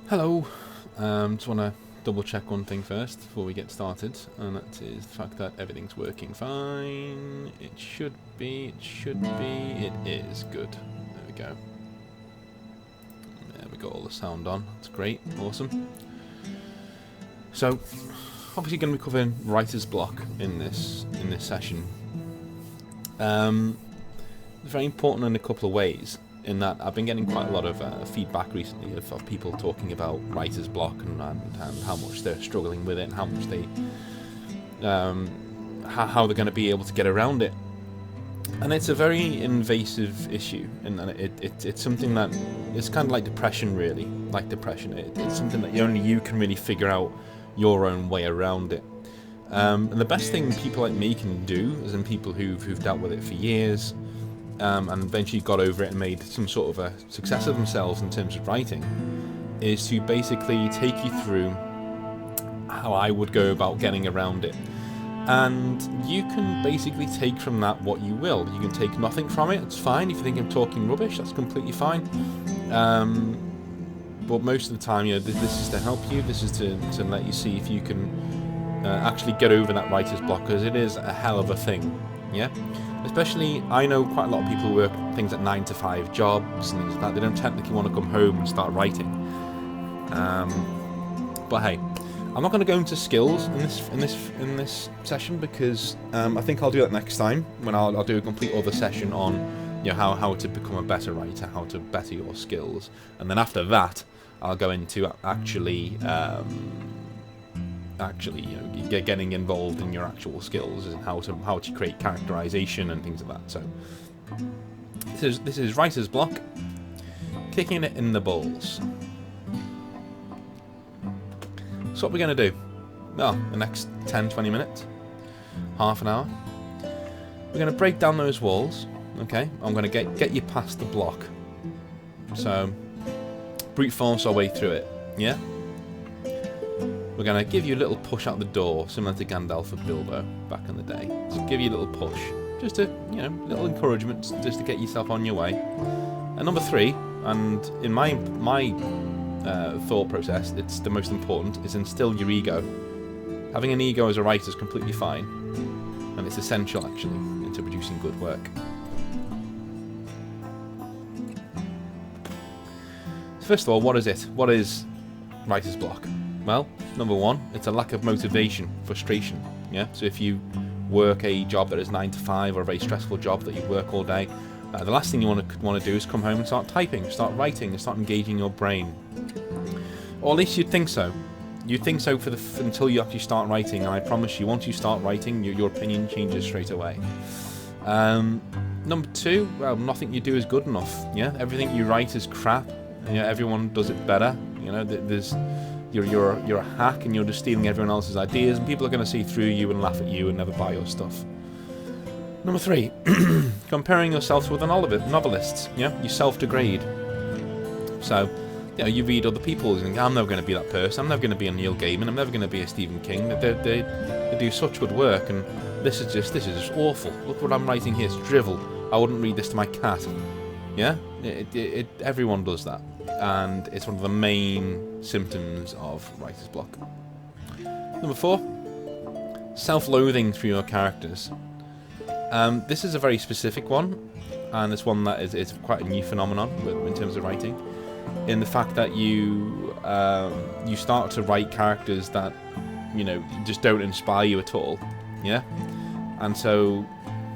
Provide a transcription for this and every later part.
Hello. Just want to double check one thing first before we get started, and that is the fact that everything's working fine. It should be, it is. Good. There we go. There we got all the sound on. That's great. Awesome. So, obviously going to be covering writer's block in this session. It's very important in a couple of ways, in that I've been getting quite a lot of feedback recently of people talking about writer's block and how much they're struggling with it and how much they how they're going to be able to get around it. And it's a very invasive issue, and it's something that it's kind of like depression, really. Like depression, it's something that only you can really figure out your own way around it. And the best thing people like me can do, as in people who've dealt with it for years, and eventually got over it and made some sort of a success of themselves in terms of writing, is to basically take you through how I would go about getting around it. And you can basically take from that what you will. You can take nothing from it, it's fine. If you think I'm talking rubbish, that's completely fine. But most of the time, this is to help you. This is to let you see if you can actually get over that writer's block, because it is a hell of a thing, yeah? Especially, I know quite a lot of people who work things like 9-to-5 jobs and things like that. They don't technically want to come home and start writing. But hey, I'm not going to go into skills in this session, because I think I'll do that next time, when I'll do a complete other session on how to become a better writer, how to better your skills, and then after that I'll go into actually getting involved in your actual skills and how to create characterization and things like that. So this is writer's block, kicking it in the balls. So what we're going to do, well, the next 10-20 minutes, half an hour, we're going to break down those walls. Okay, I'm going to get you past the block. So brute force our way through it. Yeah. We're going to give you a little push out the door, similar to Gandalf and Bilbo back in the day. So give you a little push, just a little encouragement, just to get yourself on your way. And number 3, and in my thought process, it's the most important, is instill your ego. Having an ego as a writer is completely fine, and it's essential actually into producing good work. So first of all, what is it? What is writer's block? Well, number 1, it's a lack of motivation, frustration. Yeah. So if you work a job that is 9-to-5 or a very stressful job that you work all day, the last thing you want to do is come home and start typing, start writing, and start engaging your brain. Or at least you'd think so. You'd think so until you actually start writing, and I promise you, once you start writing, your opinion changes straight away. Number 2, well, nothing you do is good enough. Yeah, everything you write is crap. Everyone does it better. You're a hack, and you're just stealing everyone else's ideas, and people are going to see through you and laugh at you and never buy your stuff. Number 3, comparing yourself with other novelists. Yeah, you self-degrade. So, you read other people's and think, I'm never going to be that person. I'm never going to be a Neil Gaiman. I'm never going to be a Stephen King. They do such good work, and this is just awful. Look what I'm writing here. It's drivel. I wouldn't read this to my cat. Yeah, everyone does that, and it's one of the main symptoms of writer's block. Number 4, self-loathing through your characters. This is a very specific one, and it's one that is quite a new phenomenon in terms of writing, in the fact that you start to write characters that just don't inspire you at all. Yeah, and so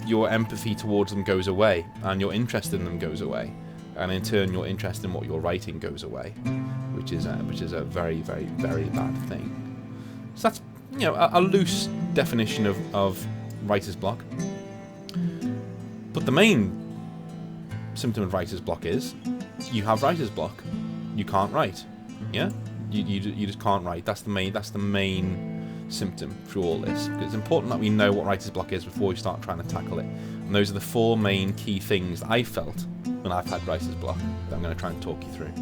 your empathy towards them goes away, and your interest in them goes away, and in turn your interest in what you're writing goes away, which is a very, very, very bad thing. So that's a loose definition of writer's block. But the main symptom of writer's block is you have writer's block. You can't write. Yeah, you just can't write. That's the main symptom through all this. It's important that we know what writer's block is before we start trying to tackle it. And those are the 4 main key things that I felt when I've had writer's block that I'm going to try and talk you through.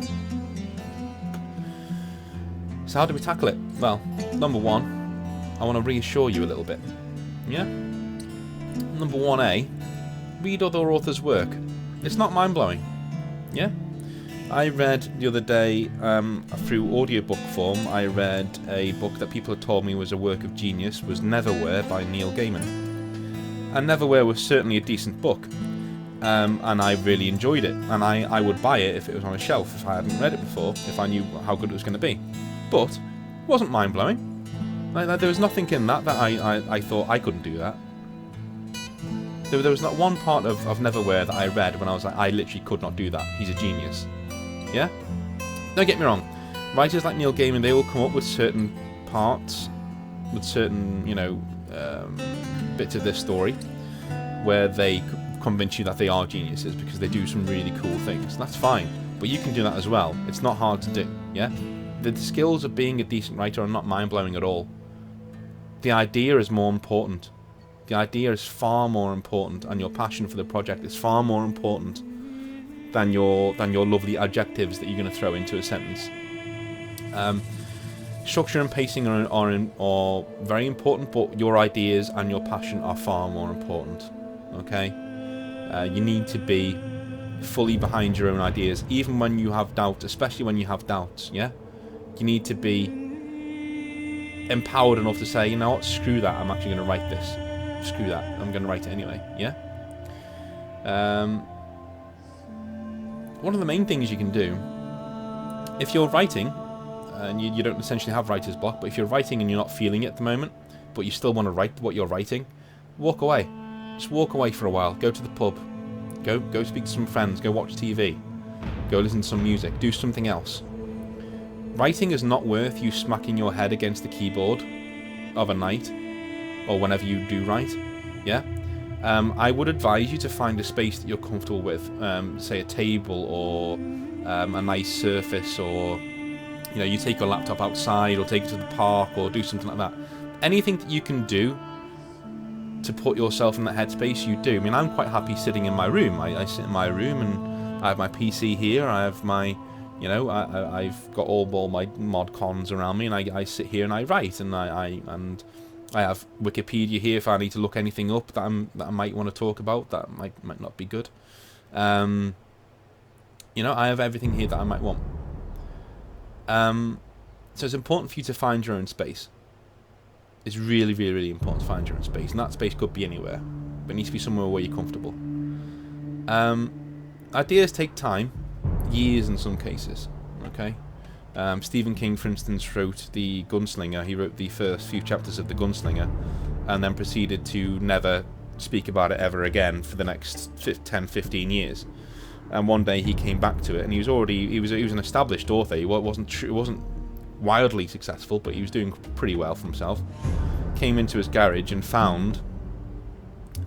So how do we tackle it? Well, number 1, I want to reassure you a little bit. Yeah. Number 1A, read other authors' work. It's not mind-blowing. Yeah. I read the other day, through audiobook form, I read a book that people had told me was a work of genius, was Neverwhere by Neil Gaiman. And Neverwhere was certainly a decent book, and I really enjoyed it, and I would buy it if it was on a shelf, if I hadn't read it before, if I knew how good it was going to be. But it wasn't mind-blowing. Like, there was nothing in that I thought I couldn't do that. There was not one part of Neverwhere that I read when I was like, I literally could not do that. He's a genius. Yeah? Don't get me wrong. Writers like Neil Gaiman, they will come up with certain parts, with certain, bits of this story, where they convince you that they are geniuses because they do some really cool things. That's fine. But you can do that as well. It's not hard to do. Yeah? The skills of being a decent writer are not mind-blowing at all. The idea is more important. The idea is far more important, and your passion for the project is far more important than your lovely adjectives that you're going to throw into a sentence. Structure and pacing are very important, but your ideas and your passion are far more important. Okay, you need to be fully behind your own ideas, even when you have doubts, especially when you have doubts. Yeah, you need to be empowered enough to say, you know what, screw that. I'm actually going to write this. Screw that, I'm going to write it anyway, yeah? One of the main things you can do, if you're writing, and you don't essentially have writer's block, but if you're writing and you're not feeling it at the moment, but you still want to write what you're writing, walk away. Just walk away for a while, go to the pub, go speak to some friends, go watch TV, go listen to some music, do something else. Writing is not worth you smacking your head against the keyboard of a night, or whenever you do write, yeah? I would advise you to find a space that you're comfortable with, say a table or a nice surface, or you take your laptop outside or take it to the park or do something like that. Anything that you can do to put yourself in that headspace, you do. I mean, I'm quite happy sitting in my room. I sit in my room and I have my PC here, I have my, I've got all my mod cons around me, and I sit here and I write, and I have Wikipedia here if I need to look anything up that I might want to talk about that might not be good. I have everything here that I might want. So it's important for you to find your own space. It's really, really, really important to find your own space, and that space could be anywhere, but it needs to be somewhere where you're comfortable. Ideas take time, years in some cases. Okay. Stephen King, for instance, wrote The Gunslinger. He wrote the first few chapters of The Gunslinger and then proceeded to never speak about it ever again for the next 10, 15 years. And one day he came back to it, and he was an established author. He wasn't wildly successful, but he was doing pretty well for himself. Came into his garage and found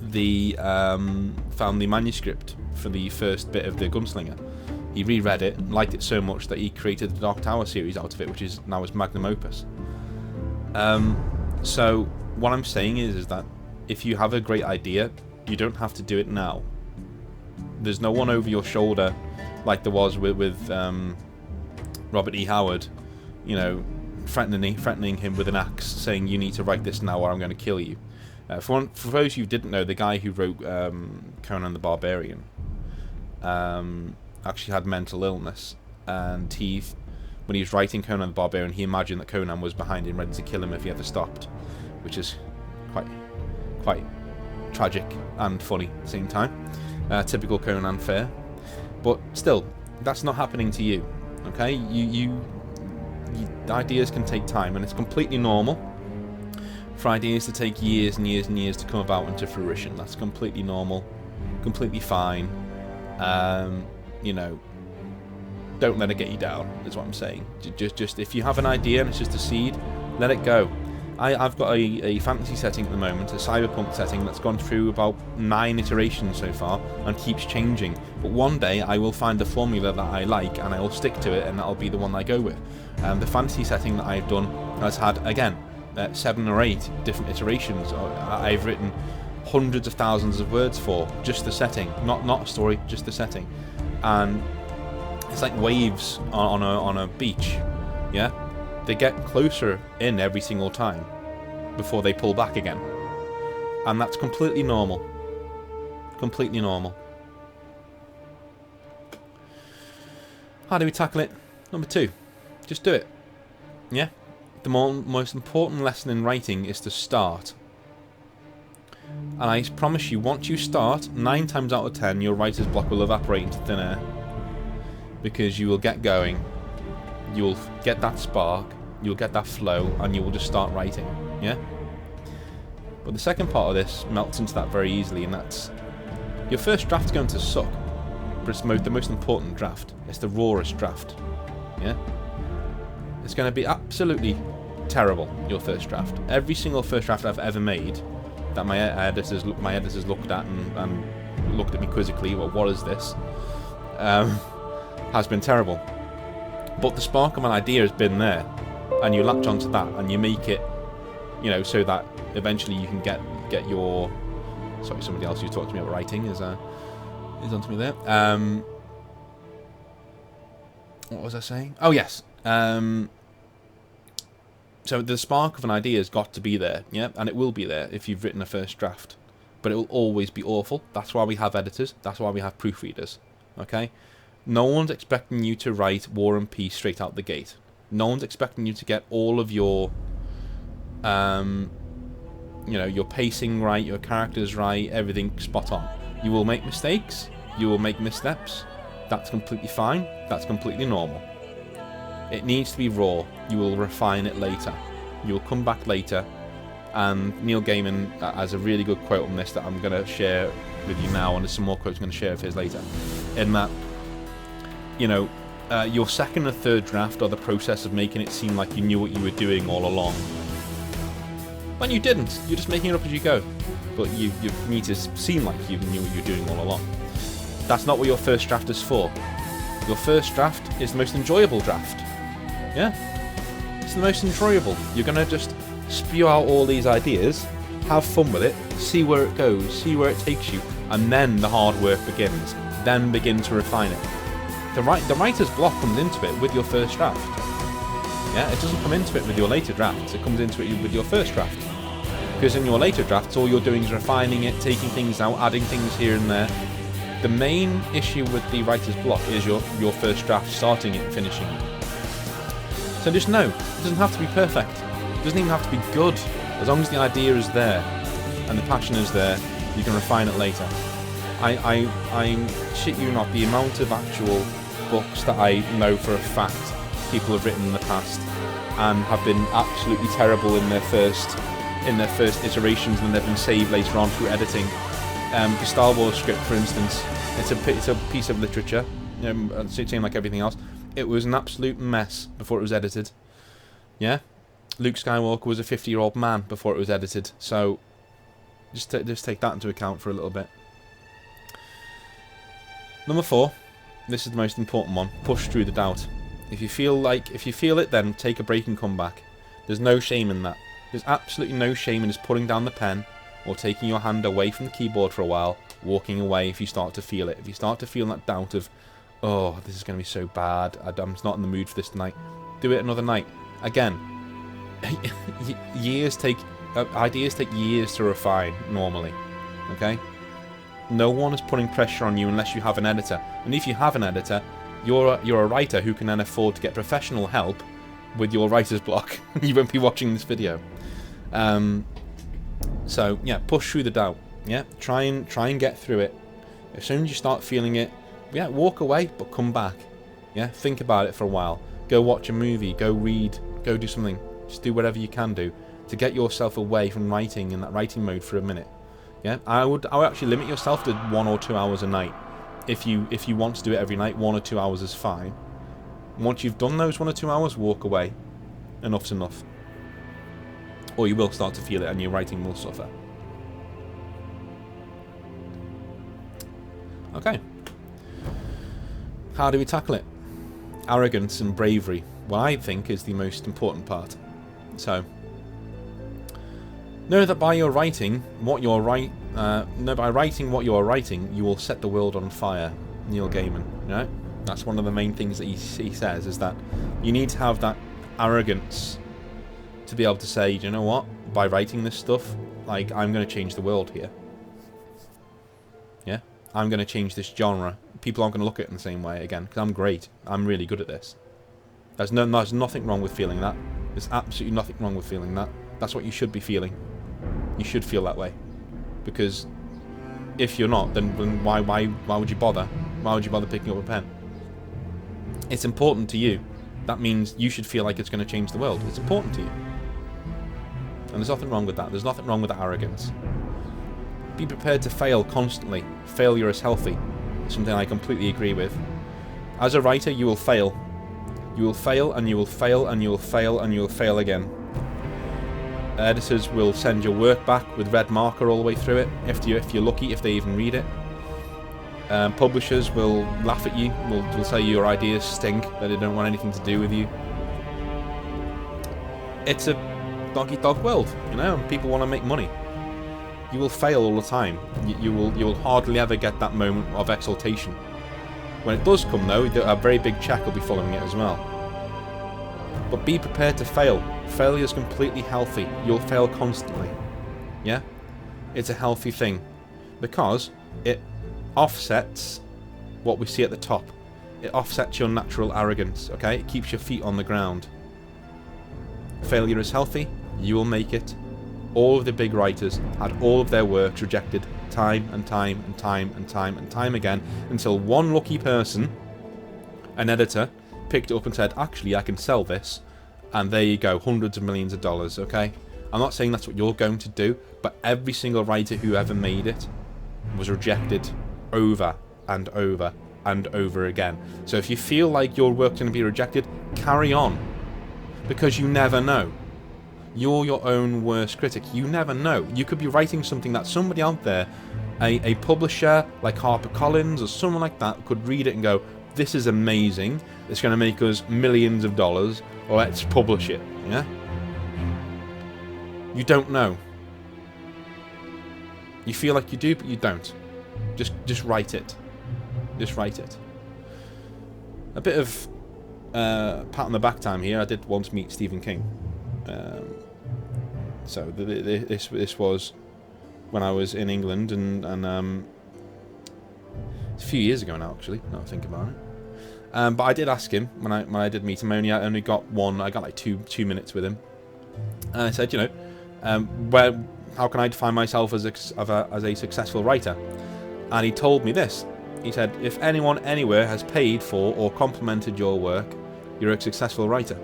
the manuscript for the first bit of The Gunslinger. He reread it and liked it so much that he created the Dark Tower series out of it, which is now his magnum opus. So what I'm saying is that if you have a great idea, you don't have to do it now. There's no one over your shoulder like there was with Robert E. Howard, threatening him with an axe, saying you need to write this now or I'm going to kill you. For those who didn't know, the guy who wrote Conan the Barbarian actually had mental illness, and when he was writing Conan the Barbarian, he imagined that Conan was behind him ready to kill him if he ever stopped, which is quite tragic and funny at the same time. Typical Conan fare, but still, that's not happening to you. Okay, you ideas can take time, and it's completely normal for ideas to take years and years and years to come about into fruition. That's completely normal, completely fine. Don't let it get you down, is what I'm saying. Just if you have an idea and it's just a seed, let it go. I've got a fantasy setting at the moment, a cyberpunk setting that's gone through about 9 iterations so far and keeps changing. But one day I will find the formula that I like and I will stick to it, and that'll be the one I go with. The fantasy setting that I've done has had, again, 7 or 8 different iterations. I've written hundreds of thousands of words for just the setting, not a story, just the setting. And it's like waves on a beach, yeah? They get closer in every single time before they pull back again. And that's completely normal. Completely normal. How do we tackle it? Number 2, just do it. Yeah? The most important lesson in writing is to start. And I promise you, once you start, 9 times out of 10, your writer's block will evaporate into thin air. Because you will get going, you will get that spark, you'll get that flow, and you will just start writing. Yeah? But the second part of this melts into that very easily, and that's your first draft's going to suck, but it's the most important draft. It's the rawest draft. Yeah? It's going to be absolutely terrible, your first draft. Every single first draft I've ever made that my editors looked at and looked at me quizzically, well, what is this? Has been terrible. But the spark of an idea has been there, and you latch onto that and you make it, you know, so that eventually you can get your... Sorry, somebody else who talked to me about writing is onto me there. What was I saying? Oh yes. So the spark of an idea has got to be there, yeah, and it will be there if you've written a first draft, but it will always be awful. That's why we have editors. That's why we have proofreaders. Okay, no one's expecting you to write War and Peace straight out the gate. No one's expecting you to get all of your, you know, your pacing right, your characters right, everything spot on. You will make mistakes. You will make missteps. That's completely fine. That's completely normal. It needs to be raw. You will refine it later. You will come back later. And Neil Gaiman has a really good quote on this that I'm going to share with you now, and there's some more quotes I'm going to share of his later. In that, you know, your second and third draft are the process of making it seem like you knew what you were doing all along. When you didn't. You're just making it up as you go. But you need to seem like you knew what you were doing all along. That's not what your first draft is for. Your first draft is the most enjoyable draft. Yeah? It's the most enjoyable. You're going to just spew out all these ideas, have fun with it, see where it goes, see where it takes you, and then the hard work begins. Then begin to refine it. The writer's block comes into it with your first draft. Yeah? It doesn't come into it with your later drafts. It comes into it with your first draft. Because in your later drafts, all you're doing is refining it, taking things out, adding things here and there. The main issue with the writer's block is your first draft, starting it and finishing it. So just know, it doesn't have to be perfect. It doesn't even have to be good. As long as the idea is there and the passion is there, you can refine it later. I shit you not, the amount of actual books that I know for a fact people have written in the past and have been absolutely terrible in their first iterations, and they've been saved later on through editing. The Star Wars script, for instance, it's a piece of literature, same like everything else. It was an absolute mess before it was edited. Yeah, Luke Skywalker was a 50-year-old man before it was edited. So just take that into account for a little bit. Number 4, this is the most important one. Push through the doubt. If you feel it, then take a break and come back. There's no shame in that. There's absolutely no shame in just putting down the pen or taking your hand away from the keyboard for a while, walking away if you start to feel it. If you start to feel that doubt of, oh, this is going to be so bad, I'm just not in the mood for this tonight, do it another night. Again, ideas take years to refine normally, okay? No one is putting pressure on you unless you have an editor. And if you have an editor, you're a writer who can then afford to get professional help with your writer's block. You won't be watching this video. So yeah, push through the doubt. Yeah, try and get through it. As soon as you start feeling it, yeah, walk away, but come back. Yeah, think about it for a while. Go watch a movie. Go read. Go do something. Just do whatever you can do to get yourself away from writing in that writing mode for a minute. Yeah, I would actually limit yourself to 1 or 2 hours a night. If you want to do it every night, 1 or 2 hours is fine. Once you've done those 1 or 2 hours, walk away. Enough's enough. Or you will start to feel it and your writing will suffer. Okay. How do we tackle it? Arrogance and bravery, what I think is the most important part. So, know that by writing what you are writing, you will set the world on fire. Neil Gaiman, you know? That's one of the main things that he says, is that you need to have that arrogance to be able to say, do you know what? By writing this stuff, like, I'm going to change the world here. Yeah? I'm going to change this genre people aren't going to look at it in the same way again, because I'm great. I'm really good at this. There's nothing wrong with feeling that. There's absolutely nothing wrong with feeling that. That's what you should be feeling. You should feel that way. Because if you're not, then why would you bother? Why would you bother picking up a pen? It's important to you. That means you should feel like it's going to change the world. It's important to you. And there's nothing wrong with that. There's nothing wrong with that arrogance. Be prepared to fail constantly. Failure is healthy. It's something I completely agree with. As a writer, you will fail. You will fail, and you will fail, and you will fail, and you will fail again. Editors will send your work back with red marker all the way through it, if you're lucky, if they even read it. Publishers will laugh at you, will say your ideas stink, that they don't want anything to do with you. It's a dog-eat-dog world, you know, and people want to make money. You will fail all the time. You will hardly ever get that moment of exaltation. When it does come, though, a very big check will be following it as well. But be prepared to fail. Failure is completely healthy. You'll fail constantly. Yeah? It's a healthy thing. Because it offsets what we see at the top. It offsets your natural arrogance, okay? It keeps your feet on the ground. Failure is healthy. You will make it. All of the big writers had all of their works rejected time and time and time and time and time again until one lucky person, an editor, picked it up and said, actually, I can sell this. And there you go, hundreds of millions of dollars, okay? I'm not saying that's what you're going to do, but every single writer who ever made it was rejected over and over and over again. So if you feel like your work's going to be rejected, carry on. Because you never know. You're your own worst critic. You never know. You could be writing something that somebody out there, a publisher like HarperCollins or someone like that, could read it and go, this is amazing. It's going to make us millions of dollars. Let's publish it. Yeah? You don't know. You feel like you do, but you don't. Just write it. Just write it. A bit of pat on the back time here. I did once meet Stephen King. So this was when I was in England, and it's a few years ago now, actually. Now I think about it. But I did ask him when I did meet him. I only got one. I got like two minutes with him, and I said, you know, how can I define myself as a successful writer? And he told me this. He said, if anyone anywhere has paid for or complimented your work, you're a successful writer.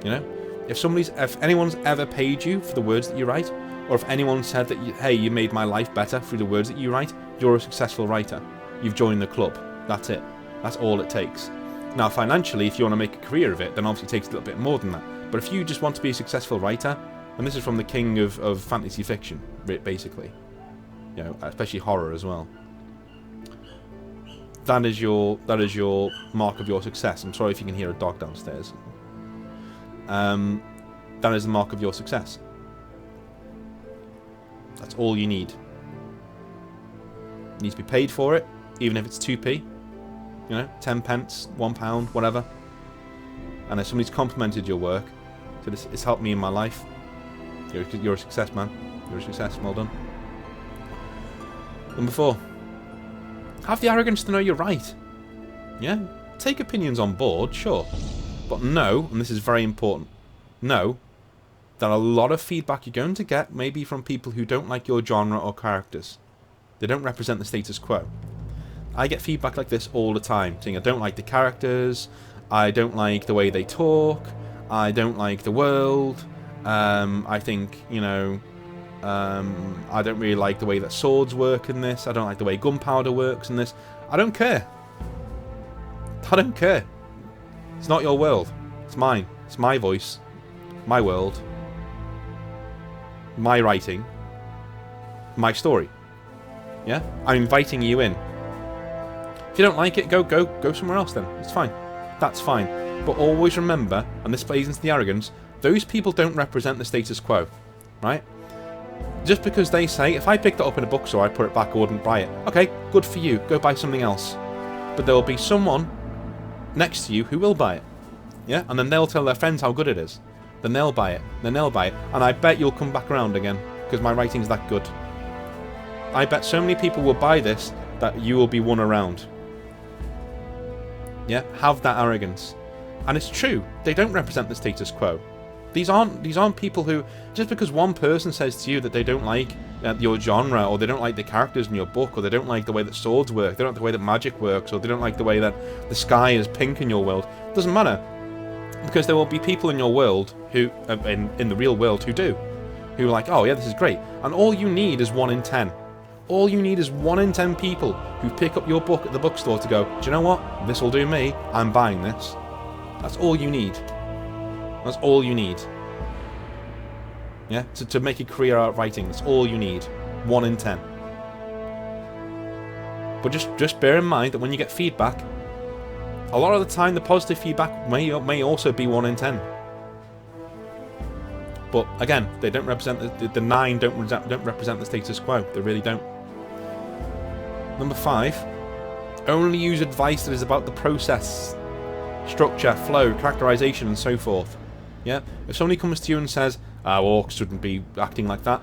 You know, if anyone's ever paid you for the words that you write, or if anyone said that hey, you made my life better through the words that you write, you're a successful writer. You've joined the club. That's it. That's all it takes. Now, financially, if you want to make a career of it, then obviously it takes a little bit more than that. But if you just want to be a successful writer, and this is from the king of fantasy fiction, basically, you know, especially horror as well. That is your mark of your success. I'm sorry if you can hear a dog downstairs. That is the mark of your success. That's all you need. You need to be paid for it, even if it's 2p. You know, 10 pence, £1, whatever. And if somebody's complimented your work, so it's helped me in my life, you're a success, man. You're a success. Well done. Number 4. Have the arrogance to know you're right. Yeah? Take opinions on board, sure. But know, and this is very important, know that a lot of feedback you're going to get may be from people who don't like your genre or characters. They don't represent the status quo. I get feedback like this all the time, saying I don't like the characters, I don't like the way they talk, I don't like the world, I think, you know, I don't really like the way that swords work in this, I don't like the way gunpowder works in this. I don't care. I don't care. It's not your world. It's mine. It's my voice. My world. My writing. My story. Yeah? I'm inviting you in. If you don't like it, go somewhere else then. It's fine. That's fine. But always remember, and this plays into the arrogance, those people don't represent the status quo. Right? Just because they say, if I picked it up in a bookstore, I'd put it back, I wouldn't buy it. Okay, good for you. Go buy something else. But there will be someone next to you who will buy it. Yeah? And then they'll tell their friends how good it is. Then they'll buy it. Then they'll buy it. And I bet you'll come back around again, because my writing's that good. I bet so many people will buy this that you will be won around. Yeah, have that arrogance. And it's true, they don't represent the status quo. These aren't people who, just because one person says to you that they don't like your genre, or they don't like the characters in your book, or they don't like the way that swords work, they don't like the way that magic works, or they don't like the way that the sky is pink in your world, doesn't matter. Because there will be people in your world who, in the real world, who do. Who are like, oh yeah, this is great. And all you need is 1 in 10. All you need is 1 in 10 people who pick up your book at the bookstore to go, do you know what? This will do me. I'm buying this. That's all you need. That's all you need. Yeah? To make a career out of writing, that's all you need. 1 in 10. But just bear in mind that when you get feedback, a lot of the time the positive feedback may also be 1 in 10. But again, they don't represent the 9 don't represent the status quo. They really don't. Number 5, only use advice that is about the process, structure, flow, characterization, and so forth. Yeah? If somebody comes to you and says, orcs shouldn't be acting like that,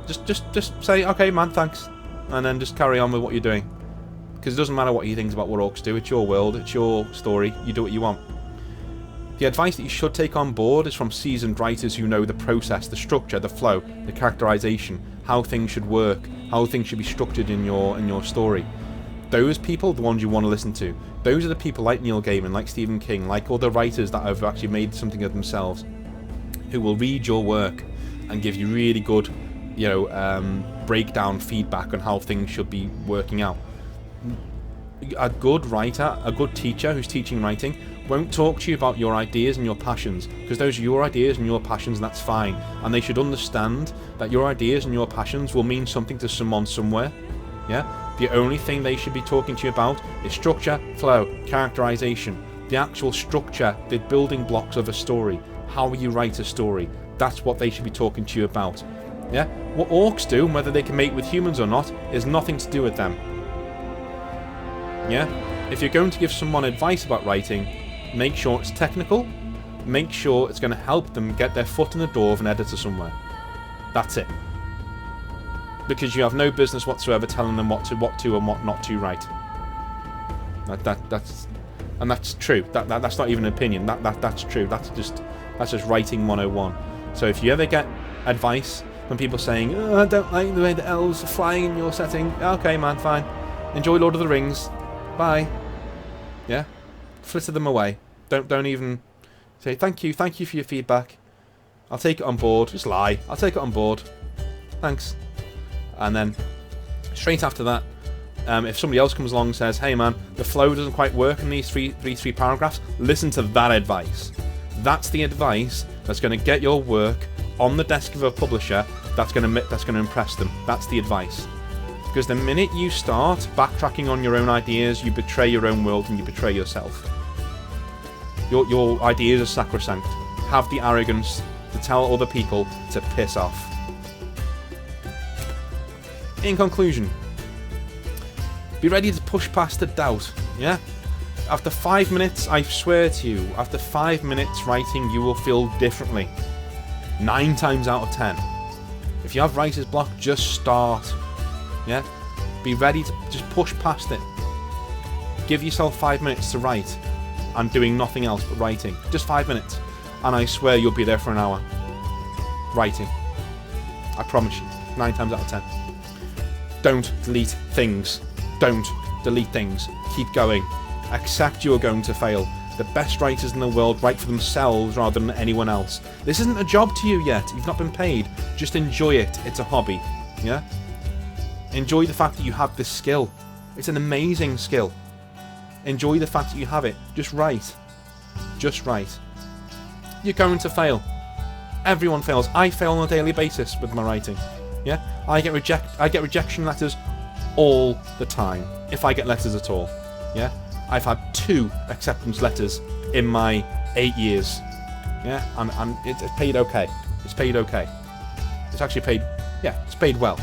just say, okay man, thanks, and then just carry on with what you're doing. Because it doesn't matter what he thinks about what orcs do, it's your world, it's your story, you do what you want. The advice that you should take on board is from seasoned writers who know the process, the structure, the flow, the characterization, how things should work, how things should be structured in your story. Those people are the ones you want to listen to. Those are the people like Neil Gaiman, like Stephen King, like all the writers that have actually made something of themselves, who will read your work and give you really good, breakdown feedback on how things should be working out. A good writer, a good teacher who's teaching writing, won't talk to you about your ideas and your passions, because those are your ideas and your passions, and that's fine. And they should understand that your ideas and your passions will mean something to someone somewhere. Yeah? The only thing they should be talking to you about is structure, flow, characterization, the actual structure, the building blocks of a story, how you write a story. That's what they should be talking to you about. Yeah? What orcs do, whether they can mate with humans or not, is nothing to do with them. Yeah? If you're going to give someone advice about writing, make sure it's technical, make sure it's going to help them get their foot in the door of an editor somewhere. That's it. Because you have no business whatsoever telling them what to and what not to write. That's true. That's not even an opinion. That's true. That's just writing 101. So if you ever get advice from people saying, oh, I don't like the way the elves are flying in your setting, okay man, fine. Enjoy Lord of the Rings. Bye. Yeah? Flitter them away. Don't even say thank you for your feedback. I'll take it on board. Just lie. I'll take it on board. Thanks. And then straight after that, if somebody else comes along and says, hey man, the flow doesn't quite work in these three paragraphs, listen to that advice. That's the advice that's going to get your work on the desk of a publisher. That's going to impress them. That's the advice. Because the minute you start backtracking on your own ideas, you betray your own world and you betray yourself. Your ideas are sacrosanct. Have the arrogance to tell other people to piss off. In conclusion, be ready to push past the doubt, yeah? After 5 minutes, I swear to you, after 5 minutes writing, you will feel differently. 9 times out of 10. If you have writer's block, just start. Yeah? Be ready to just push past it. Give yourself 5 minutes to write and doing nothing else but writing. Just 5 minutes. And I swear you'll be there for an hour. Writing. I promise you. 9 times out of 10. Don't delete things. Don't delete things. Keep going. Accept you are going to fail. The best writers in the world write for themselves rather than anyone else. This isn't a job to you yet. You've not been paid. Just enjoy it. It's a hobby. Yeah? Enjoy the fact that you have this skill. It's an amazing skill. Enjoy the fact that you have it. Just write. Just write. You're going to fail. Everyone fails. I fail on a daily basis with my writing. Yeah? I get rejection letters all the time. If I get letters at all. Yeah? I've had 2 acceptance letters in my 8 years. Yeah? And it's paid okay. It's paid okay. It's actually paid, yeah, it's paid well.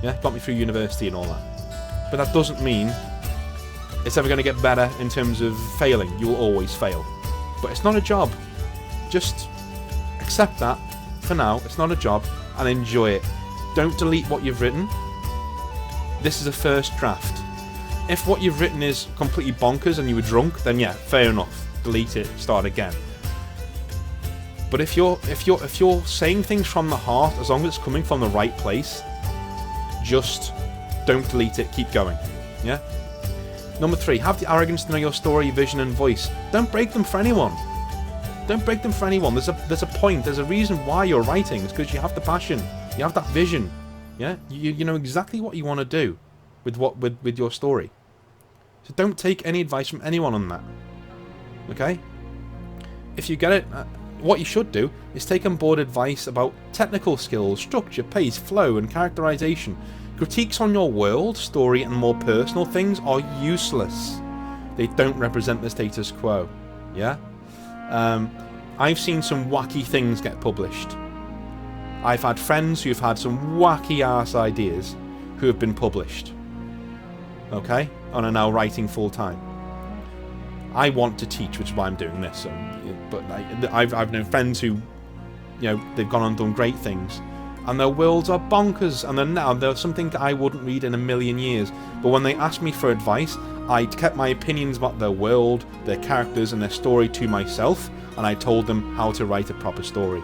Yeah? Got me through university and all that. But that doesn't mean it's ever going to get better in terms of failing. You will always fail. But it's not a job. Just accept that for now. It's not a job and enjoy it. Don't delete what you've written. This is a first draft. If what you've written is completely bonkers and you were drunk, then yeah, fair enough. Delete it, start again. But if you're saying things from the heart, as long as it's coming from the right place, just don't delete it, keep going. Yeah? Number 3, have the arrogance to know your story, vision and voice. Don't break them for anyone. Don't break them for anyone. There's a point, there's a reason why you're writing. It's because you have the passion. You have that vision. Yeah? You know exactly what you want to do with your story. So don't take any advice from anyone on that. Okay? If you get it, what you should do is take on board advice about technical skills, structure, pace, flow, and characterization. Critiques on your world, story, and more personal things are useless. They don't represent the status quo. Yeah? I've seen some wacky things get published. I've had friends who've had some wacky ass ideas who have been published. Okay? And are now writing full time. I want to teach, which is why I'm doing this. But I've known friends who, they've gone on and done great things, and their worlds are bonkers, and they're something that I wouldn't read in a million years. But when they asked me for advice, I kept my opinions about their world, their characters, and their story to myself, and I told them how to write a proper story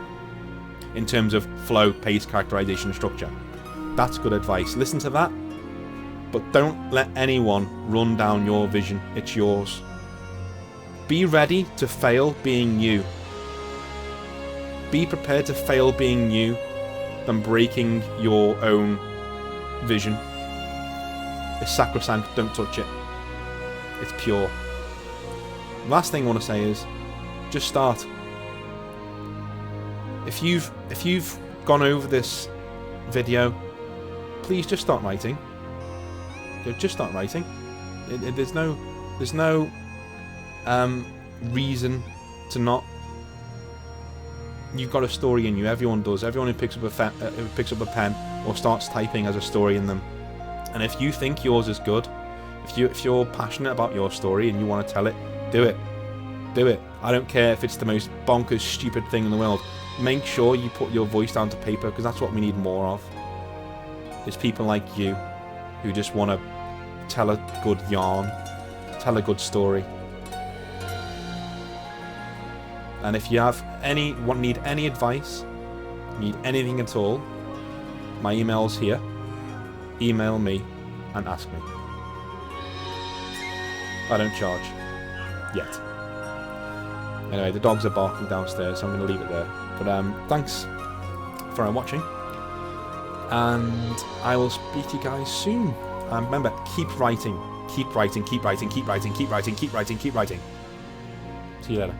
in terms of flow, pace, characterization, and structure. That's good advice. Listen to that, but don't let anyone run down your vision. It's yours. Be ready to fail being you. Be prepared to fail being you than breaking your own vision. It's sacrosanct, don't touch it. It's pure. Last thing I want to say is, just start. If you've gone over this video, please just start writing. Just start writing. There's no reason to not. You've got a story in you. Everyone does. Everyone who picks up a pen or starts typing has a story in them. And if you think yours is good, if you're passionate about your story and you want to tell it, do it. Do it. I don't care if it's the most bonkers, stupid thing in the world. Make sure you put your voice down to paper, because that's what we need more of. It's people like you who just want to tell a good yarn, tell a good story. And if you have need any advice, need anything at all, my email's here. Email me and ask me. I don't charge. Yet. Anyway, the dogs are barking downstairs, so I'm going to leave it there. But thanks for watching. And I will speak to you guys soon. And remember, keep writing. Keep writing, keep writing, keep writing, keep writing, keep writing, keep writing. See you later.